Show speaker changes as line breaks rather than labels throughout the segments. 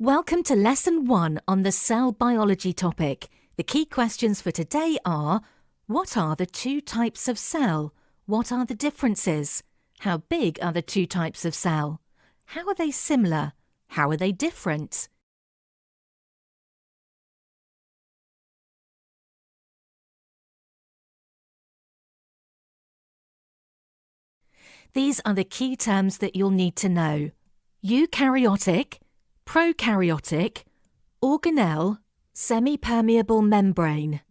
Welcome to Lesson 1 on the cell biology topic. The key questions for today are: what are the two types of cell? What are the differences? How big are the two types of cell? How are they similar? How are they different? These are the key terms that you'll need to know: eukaryotic, prokaryotic, organelle, semi-permeable membrane.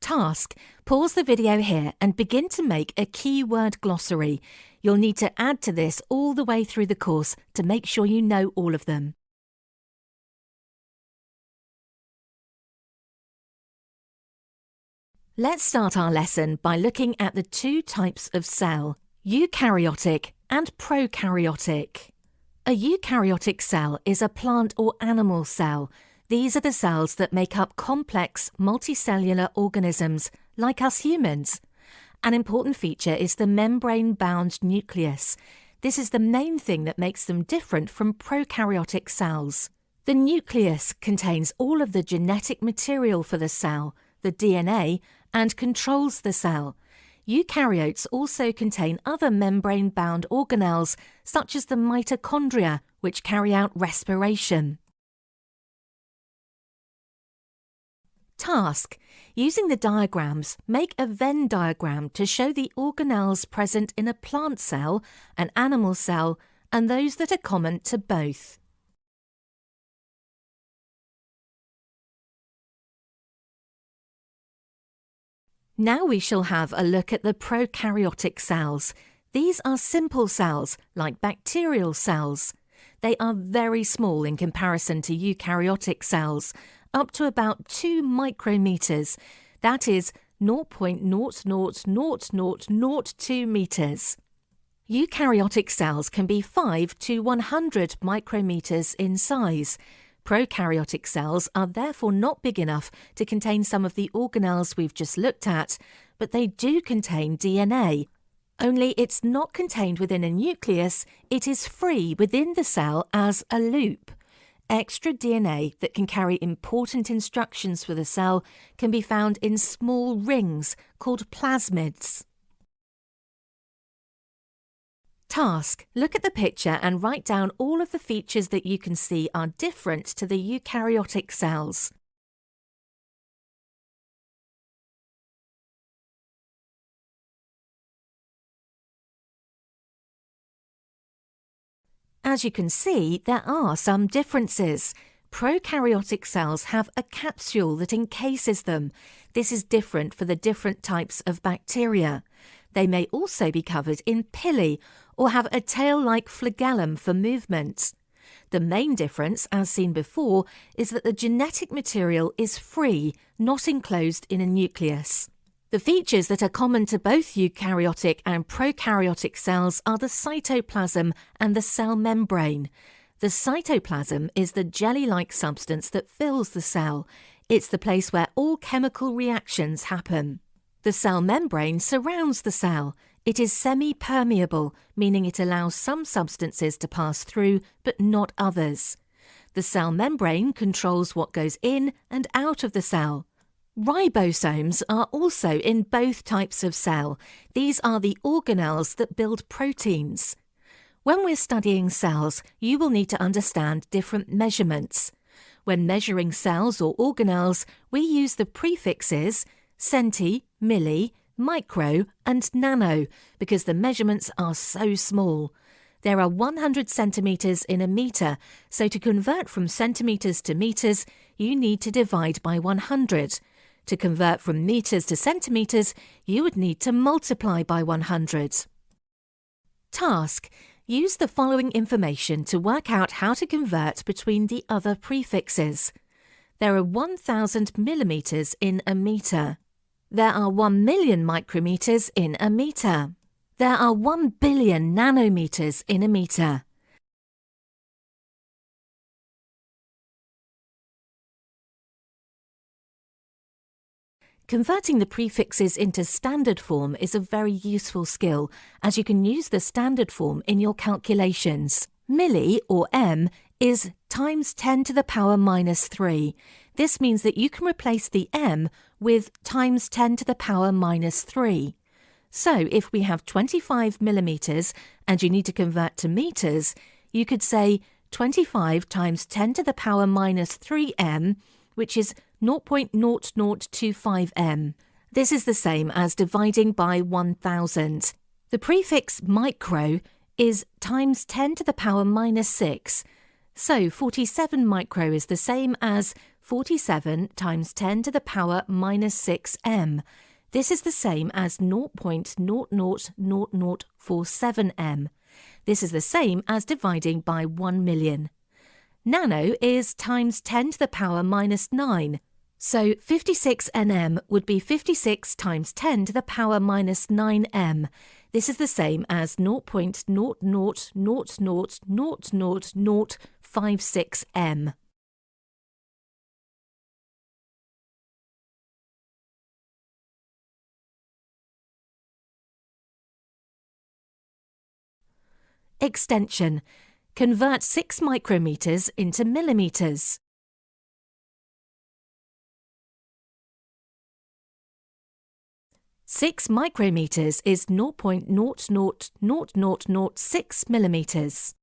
Task: pause the video here and begin to make a keyword glossary. You'll need to add to this all the way through the course to make sure you know all of them. Let's start our lesson by looking at the two types of cell: eukaryotic and prokaryotic. A eukaryotic cell is a plant or animal cell. These are the cells that make up complex multicellular organisms like us humans. An important feature is the membrane-bound nucleus. This is the main thing that makes them different from prokaryotic cells. The nucleus contains all of the genetic material for the cell, the DNA, and controls the cell. Eukaryotes also contain other membrane-bound organelles, such as the mitochondria, which carry out respiration. Task: using the diagrams, make a Venn diagram to show the organelles present in a plant cell, an animal cell, and those that are common to both. Now we shall have a look at the prokaryotic cells. These are simple cells, like bacterial cells. They are very small in comparison to eukaryotic cells, up to about 2 micrometers, that is 0.0000002 meters. Eukaryotic cells can be 5 to 100 micrometers in size. Prokaryotic cells are therefore not big enough to contain some of the organelles we've just looked at, but they do contain DNA. Only it's not contained within a nucleus, it is free within the cell as a loop. Extra DNA that can carry important instructions for the cell can be found in small rings called plasmids. Task: look at the picture and write down all of the features that you can see are different to the eukaryotic cells. As you can see, there are some differences. Prokaryotic cells have a capsule that encases them. This is different for the different types of bacteria. They may also be covered in pili or have a tail-like flagellum for movement. The main difference, as seen before, is that the genetic material is free, not enclosed in a nucleus. The features that are common to both eukaryotic and prokaryotic cells are the cytoplasm and the cell membrane. The cytoplasm is the jelly-like substance that fills the cell. It's the place where all chemical reactions happen. The cell membrane surrounds the cell. It is semi-permeable, meaning it allows some substances to pass through, but not others. The cell membrane controls what goes in and out of the cell. Ribosomes are also in both types of cell. These are the organelles that build proteins. When we're studying cells, you will need to understand different measurements. When measuring cells or organelles, we use the prefixes centi, milli, micro and nano because the measurements are so small. There are 100 centimetres in a metre, so to convert from centimetres to metres, you need to divide by 100. To convert from metres to centimetres, you would need to multiply by 100. Task: use the following information to work out how to convert between the other prefixes. There are 1,000 millimetres in a metre. There are 1 million micrometers in a metre. There are 1 billion nanometers in a metre. Converting the prefixes into standard form is a very useful skill, as you can use the standard form in your calculations. Milli, or m, is times 10 to the power minus 3. This means that you can replace the m with times 10 to the power minus 3. So if we have 25 millimetres and you need to convert to metres, you could say 25 times 10 to the power minus 3m, which is 0.0025 m. This is the same as dividing by 1000. The prefix micro is times 10 to the power minus 6. So 47 micro is the same as 47 times 10 to the power minus 6m. This is the same as 0.000047 m. This is the same as dividing by 1 million. Nano is times 10 to the power minus 9. So 56 nm would be 56 times 10 to the power minus 9m. This is the same as 0.00000056 m. Extension. Convert 6 micrometers into millimeters. Six micrometers is 0.00006 millimeters.